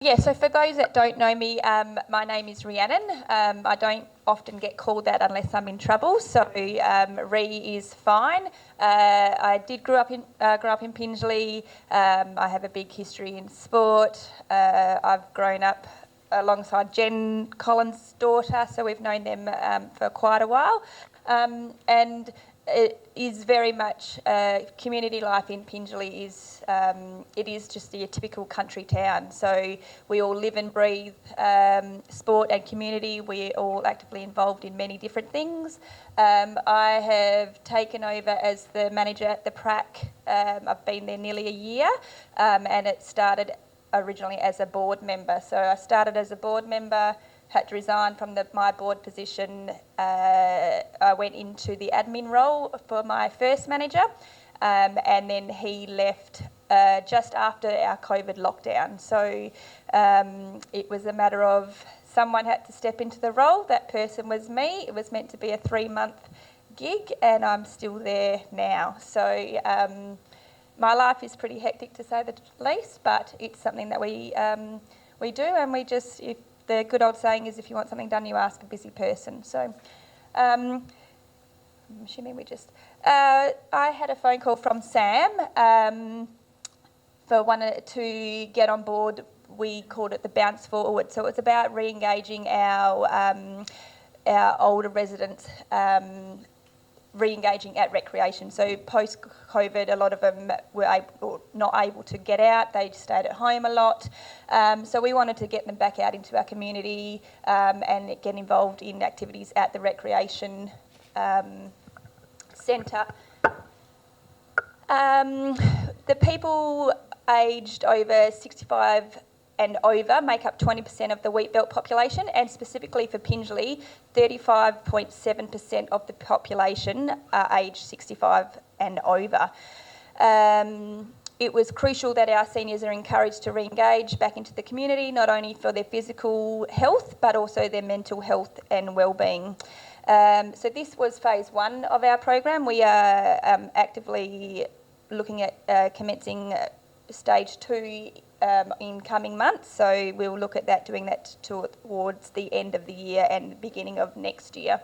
Yeah, so for those that don't know me, my name is Rhiannon. I don't often get called that unless I'm in trouble, so Rhi is fine. I did grow up in Pingelly. I have a big history in sport. I've grown up alongside Jen Collins' daughter, so we've known them for quite a while. And it is very much community life in Pingelly is it is just a typical country town. So we all live and breathe sport and community. We're all actively involved in many different things. I have taken over as the manager at the PRAC. I've been there nearly a year, and it started originally as a board member. So I started as a board member, had to resign from my board position. I went into the admin role for my first manager, and then he left just after our COVID lockdown. So it was a matter of someone had to step into the role. That person was me. It was meant to be a 3-month gig, and I'm still there now. So my life is pretty hectic, to say the least, but it's something that we do, and we just, if the good old saying is, if you want something done, you ask a busy person. So I'm assuming we just... I had a phone call from Sam to get on board. We called it the Bounce Forward. So it's about re-engaging our older residents, re-engaging at recreation. So post-COVID, a lot of them were not able to get out. They stayed at home a lot. So we wanted to get them back out into our community and get involved in activities at the recreation centre. The people aged over 65 and over make up 20% of the wheatbelt population, and specifically for Pingelly, 35.7% of the population are aged 65 and over. It was crucial that our seniors are encouraged to re-engage back into the community, not only for their physical health, but also their mental health and wellbeing. So this was phase 1 of our program. We are actively looking at commencing stage 2 in coming months, so we'll look at that, doing that towards the end of the year and beginning of next year.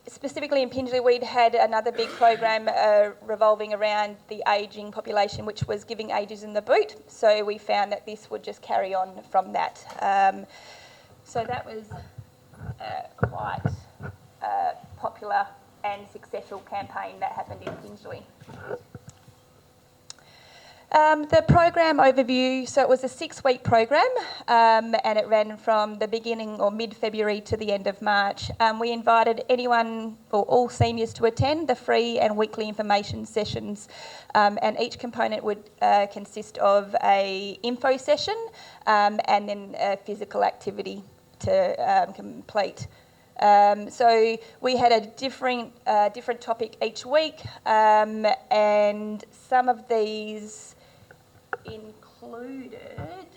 Specifically in Pingelly, we'd had another big program revolving around the ageing population, which was giving ages in the boot, so we found that this would just carry on from that. So that was quite a popular and successful campaign that happened in Pingelly. The program overview, so it was a 6-week program and it ran from the beginning or mid-February to the end of March. We invited anyone or all seniors to attend the free and weekly information sessions, and each component would consist of a info session and then a physical activity to complete. So we had a different topic each week, and some of these included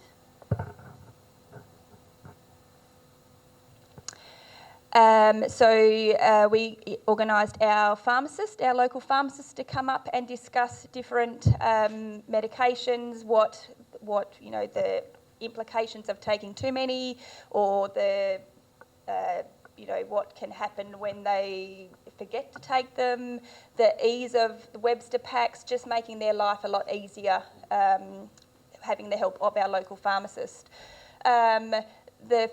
we organised our local pharmacist to come up and discuss different medications, what the implications of taking too many, or the what can happen when they forget to take them, the ease of the Webster packs, just making their life a lot easier, having the help of our local pharmacist. The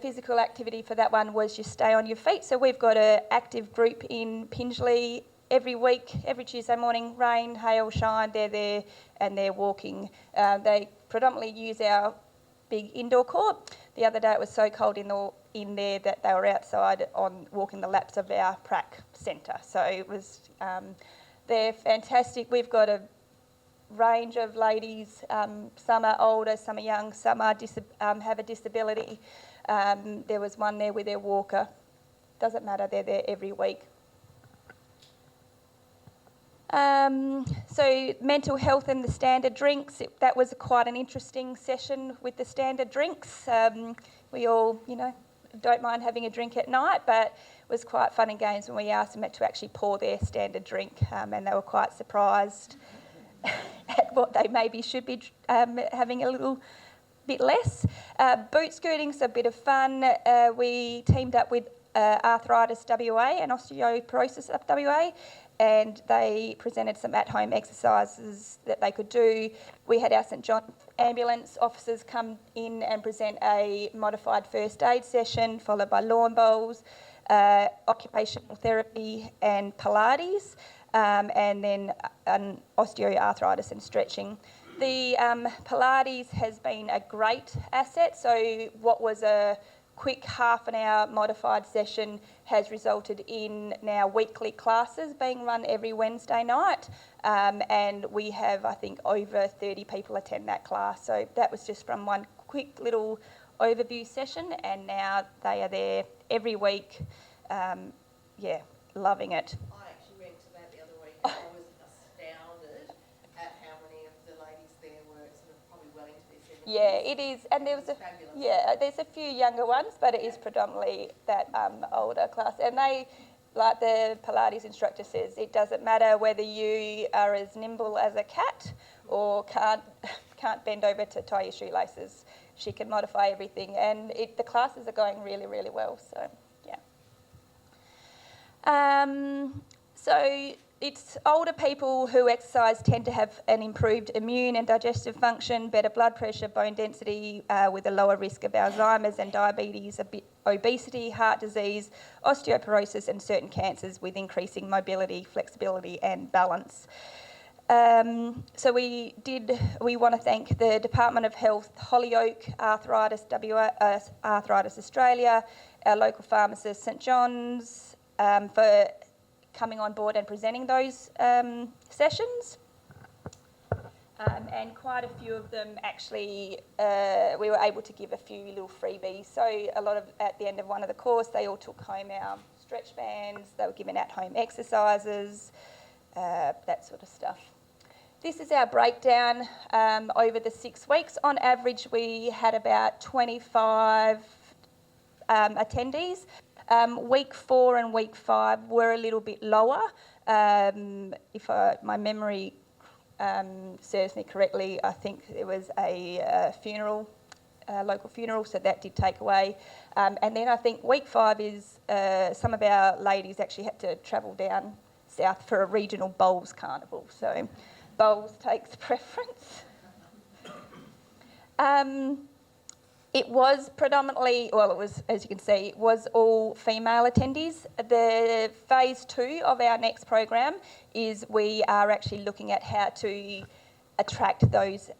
physical activity for that one was just stay on your feet. So we've got an active group in Pingelly every week, every Tuesday morning, rain, hail, shine, they're there and they're walking. They predominantly use our big indoor court. The other day it was so cold in there that they were outside walking the laps of our PRAC centre. So it was, they're fantastic. We've got a range of ladies, some are older, some are young, some are have a disability. There was one there with their walker. Doesn't matter, they're there every week. So mental health and the standard drinks, that was quite an interesting session with the standard drinks. We all, don't mind having a drink at night, but it was quite fun and games when we asked them to actually pour their standard drink, and they were quite surprised at what they maybe should be having a little bit less. Boot skirting's a bit of fun. We teamed up with Arthritis WA and Osteoporosis WA, and they presented some at-home exercises that they could do. We had our St John ambulance officers come in and present a modified first aid session, followed by lawn bowls, occupational therapy and Pilates, and then osteoarthritis and stretching. The Pilates has been a great asset. So what was a quick half an hour modified session has resulted in now weekly classes being run every Wednesday night. And we have, I think, over 30 people attend that class. So that was just from one quick little overview session, and now they are there every week. Loving it. I actually went to that the other week, and I was astounded at how many of the ladies there were sort of probably well into their 70s. Yeah, it is, and there was there's a few younger ones, but it is predominantly that older class, and they, like the Pilates instructor says, it doesn't matter whether you are as nimble as a cat or can't bend over to tie your shoelaces. She can modify everything, and the classes are going really, really well. So yeah. So it's older people who exercise tend to have an improved immune and digestive function, better blood pressure, bone density, with a lower risk of Alzheimer's and diabetes, obesity, heart disease, osteoporosis, and certain cancers, with increasing mobility, flexibility, and balance. So we want to thank the Department of Health, Hollyoake, Arthritis Australia, our local pharmacist, St John's, for coming on board and presenting those sessions. And quite a few of them actually, we were able to give a few little freebies. So a lot of, at the end of one of the course, they all took home our stretch bands, they were given at-home exercises, that sort of stuff. This is our breakdown over the 6 weeks. On average, we had about 25 attendees. Week 4 and week 5 were a little bit lower. If my memory serves me correctly, I think there was a funeral, local funeral, so that did take away. And then I think week 5 is some of our ladies actually had to travel down south for a regional bowls carnival. So bowls takes preference. It was predominantly, well, it was, as you can see, it was all female attendees. The phase 2 of our next program is we are actually looking at how to attract those,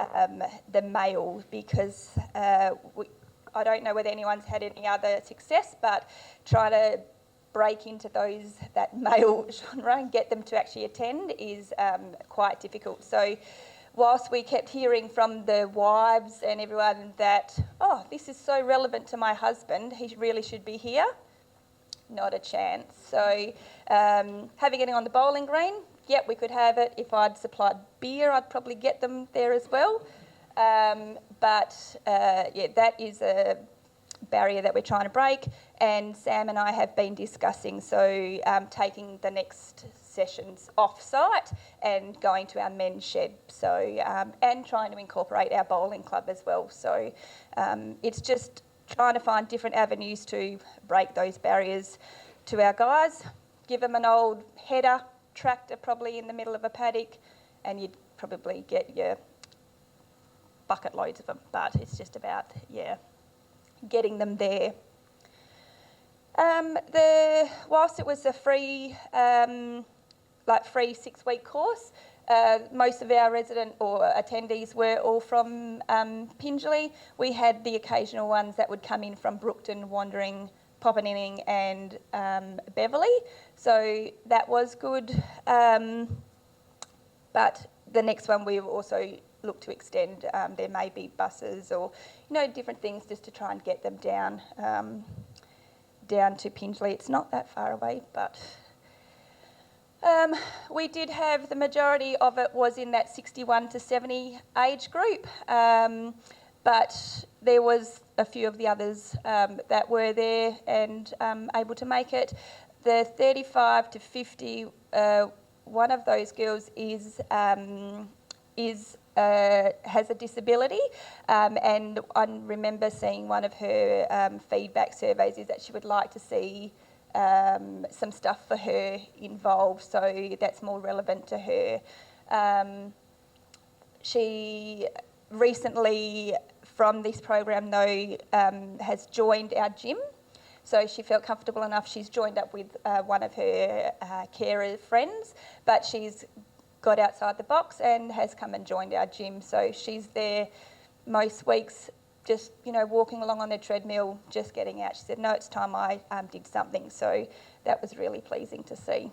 the males, because I don't know whether anyone's had any other success, but trying to break into that male genre and get them to actually attend is quite difficult. So whilst we kept hearing from the wives and everyone that, oh, this is so relevant to my husband, he really should be here, not a chance. So having it on the bowling green, yep, we could have it. If I'd supplied beer, I'd probably get them there as well. But that is a barrier that we're trying to break, and Sam and I have been discussing taking the next sessions off-site and going to our men's shed, and trying to incorporate our bowling club as well. So it's just trying to find different avenues to break those barriers to our guys. Give them an old header tractor probably in the middle of a paddock, and you'd probably get your bucket loads of them, but it's just about, getting them there. Whilst it was a free 6-week course, most of our resident or attendees were all from Pingelly. We had the occasional ones that would come in from Brookton, Wandering, Poppeninning and Beverley, so that was good. But the next one we also look to extend. There may be buses or different things just to try and get them down to Pingelly. It's not that far away, but we did have the majority of it was in that 61 to 70 age group, but there was a few of the others that were there and able to make it. The 35 to 50, one of those girls is has a disability, and I remember seeing one of her feedback surveys is that she would like to see some stuff for her involved, so that's more relevant to her. She recently, from this program though, has joined our gym. So she felt comfortable enough, she's joined up with one of her carer friends, but she's got outside the box and has come and joined our gym. So she's there most weeks, just, you know, walking along on the treadmill, just getting out. She said, no, it's time I did something. So that was really pleasing to see.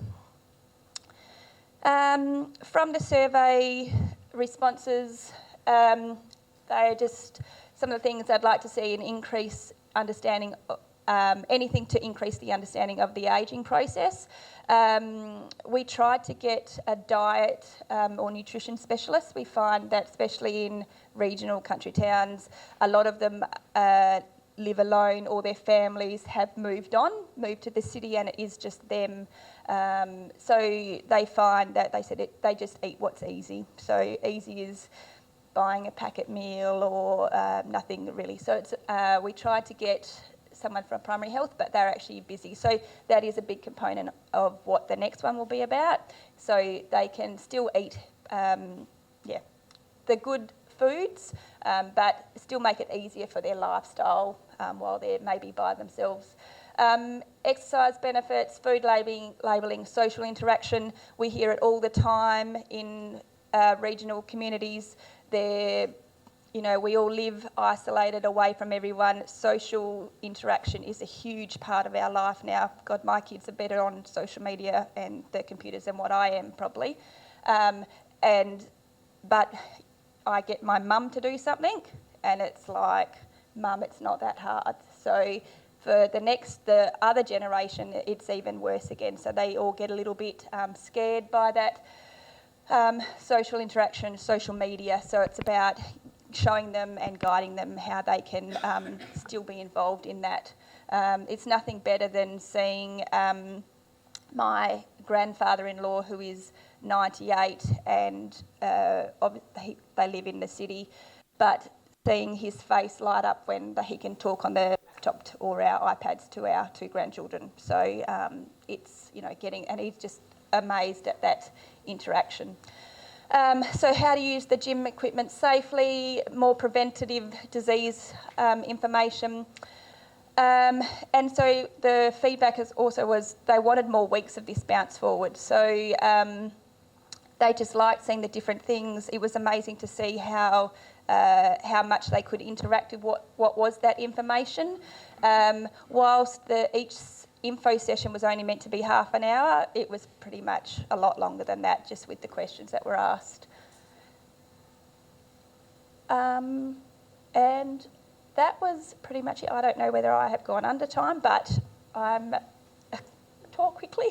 From the survey responses, they're just some of the things I'd like to see: an increase understanding, anything to increase the understanding of the ageing process. We tried to get a diet or nutrition specialist. We find that especially in regional country towns, a lot of them live alone, or their families have moved to the city, and it is just them. So they find that they just eat what's easy. So easy is buying a packet meal or nothing really. So it's, we tried to get someone from primary health, but they're actually busy. So that is a big component of what the next one will be about. So they can still eat, the good foods, but still make it easier for their lifestyle while they're maybe by themselves. Exercise benefits, food labelling, social interaction. We hear it all the time in regional communities. You know, we all live isolated away from everyone. Social interaction is a huge part of our life now. God, my kids are better on social media and the computers than what I am probably. But I get my mum to do something and it's like, Mum, it's not that hard. So for the other generation, it's even worse again. So they all get a little bit scared by that. Social interaction, social media. So it's about showing them and guiding them how they can still be involved in that. It's nothing better than seeing my grandfather-in-law, who is 98, and they live in the city, but seeing his face light up when he can talk on the laptop or our iPads to our two grandchildren. So it's, you know, and he's just amazed at that interaction. So how to use the gym equipment safely, more preventative disease information. And so the feedback was they wanted more weeks of this bounce forward. So they just liked seeing the different things. It was amazing to see how much they could interact with what was that information. Whilst each info session was only meant to be half an hour, it was pretty much a lot longer than that, just with the questions that were asked. And that was pretty much it. I don't know whether I have gone under time, but I'm talk quickly.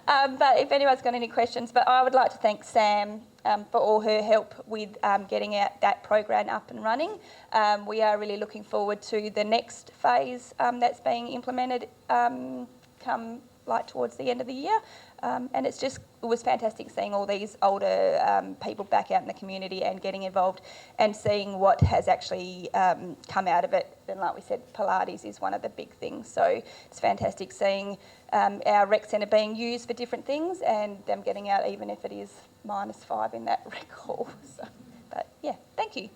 But if anyone's got any questions, but I would like to thank Sam for all her help with getting that program up and running. We are really looking forward to the next phase that's being implemented come towards the end of the year. And it was fantastic seeing all these older people back out in the community and getting involved and seeing what has actually come out of it. And like we said, Pilates is one of the big things. So it's fantastic seeing our rec centre being used for different things and them getting out, even if it is -5 in that rec hall. So, but yeah, thank you.